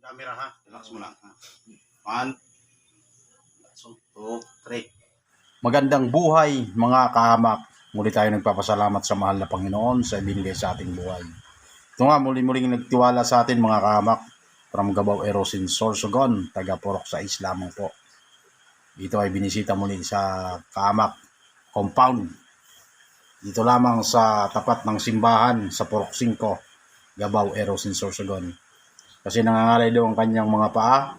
camera ha. Relax mo lang ha. 1, 2, 3. Magandang buhay mga kahamak. Muli tayo nagpapasalamat sa mahal na Panginoon sa ibinigay sa ating buhay. Ito nga, muli-muling nagtiwala sa atin mga kahamak. From Gabao Erosin Sorsogon, taga Purok sa Islamong po. Dito ay binisita muli sa kahamak compound. Dito lamang sa tapat ng simbahan sa Purok 5, Gabao Erosin Sorsogon. Kasi nangangalay daw ang kanyang mga paa,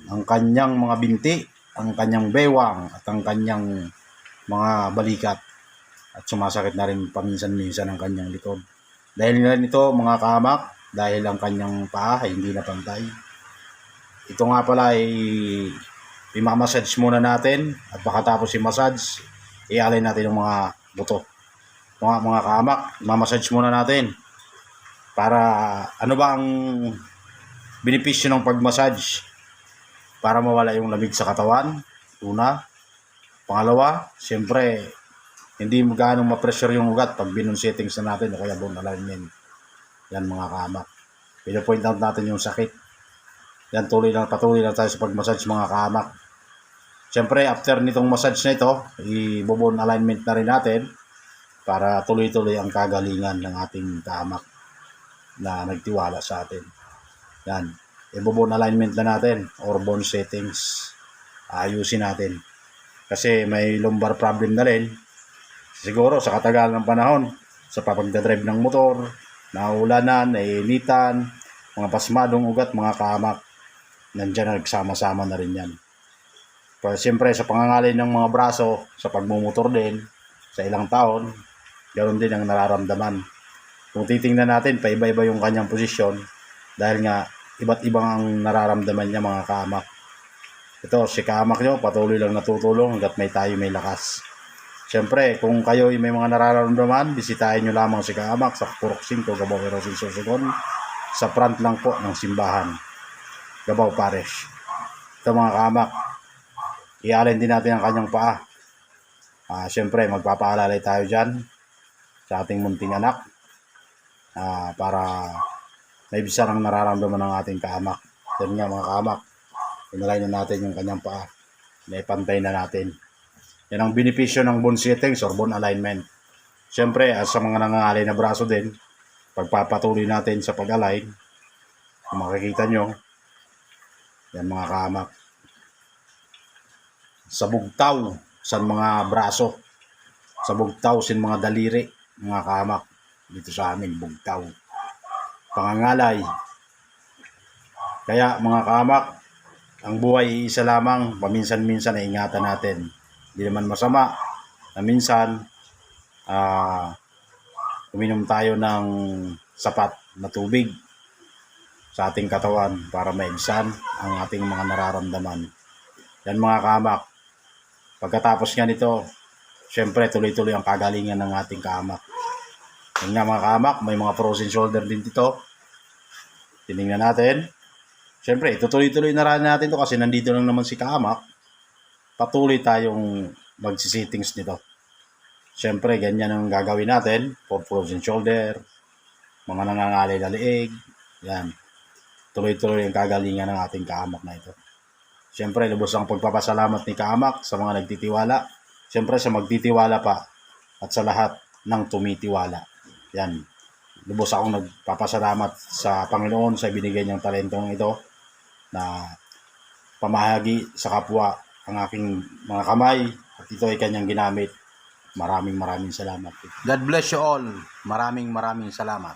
ang kanyang mga binti, ang kanyang bewang at ang kanyang mga balikat. At sumasakit na rin paminsan-minsan ang kanyang likod. Dahil nga nito mga kahamak, dahil ang kanyang paa ay hindi na pantay. Ito nga pala ay imamassage muna natin at pagkatapos i-massage, ialay natin yung mga buto. Mga kahamak, imamassage muna natin para ano ba ang benepisyo ng pag-massage? Para mawala yung lamig sa katawan, una. Pangalawa, siyempre, hindi gaano ma-pressure yung ugat pag binone settings na natin o kaya bone alignment. Yan mga kahamak. Pino-point out natin yung sakit. Yan, patuloy lang tayo sa pag-massage mga kahamak. Siyempre, after nitong massage na ito, i-bone alignment na rin natin para tuloy-tuloy ang kagalingan ng ating kahamak na nagtiwala sa atin. Yan, i-bone alignment na natin or bone settings. Ayusin natin. Kasi may lumbar problem na rin. Siguro sa katagalan ng panahon, sa pagdadrive ng motor, naulanan, nainitan, mga pasmadong ugat, mga kahamak, nandiyan na nagsama-sama na rin yan. Pero siyempre sa pangangalay ng mga braso, sa pagmumotor din, sa ilang taon, ganoon din ang nararamdaman. Kung titingnan natin, paiba-iba yung kanyang posisyon dahil nga iba't ibang ang nararamdaman niya mga kahamak. Ito, si kahamak nyo, patuloy lang natutulong hanggat may lakas. Siyempre, kung kayo may mga nararamdaman, bisitahin nyo lamang si kahamak sa Purok 5, Gabao Erosin Sorsogon, sa front lang po ng simbahan, Gabao Parish. Ito mga kahamak, ialin din natin ang kanyang paa. Siyempre, magpapaalalay tayo dyan sa ating munting anak para may bisa ng nararamdaman ng ating kahamak. Yan nga mga kahamak, inalay na natin yung kanyang paa. Naipantay na natin. Yan ang benepisyo ng bone settings or bone alignment. Siyempre, sa mga nangangalay na braso din, pagpapatuloy natin sa pag-align, kung makikita nyo, yan mga kahamak, sa bugtaw, sa mga braso, sa bugtaw, sin mga daliri, mga kahamak, dito sa amin, bugtaw. Pangangalay. Kaya mga kahamak, ang buhay isa lamang, paminsan-minsan ay ingatan natin. Hindi naman masama na minsan uminom tayo ng sapat na tubig sa ating katawan para maibsan ang ating mga nararamdaman. Yan mga kahamak. Pagkatapos nga nito, syempre tuloy-tuloy ang kagalingan ng ating kahamak. Yan nga mga kahamak, may mga frozen shoulder din dito. Tinignan natin. Siyempre, tutuloy-tuloy na rin natin ito kasi nandito lang naman si kahamak. Patuloy tayong magsisettings nito. Siyempre, ganyan ang gagawin natin for frozen shoulder, mga nangangalay na leeg. Yan. Tuloy-tuloy ang kagalingan ng ating kahamak na ito. Siyempre, lubos ang pagpapasalamat ni kahamak sa mga nagtitiwala. Siyempre, sa magtitiwala pa at sa lahat ng tumitiwala. Yan. Lubos akong nagpapasalamat sa Panginoon sa ibinigay niyang talentong ito na pamahagi sa kapwa ang aking mga kamay at ito ay kanyang ginamit. Maraming salamat. God bless you all. Maraming salamat.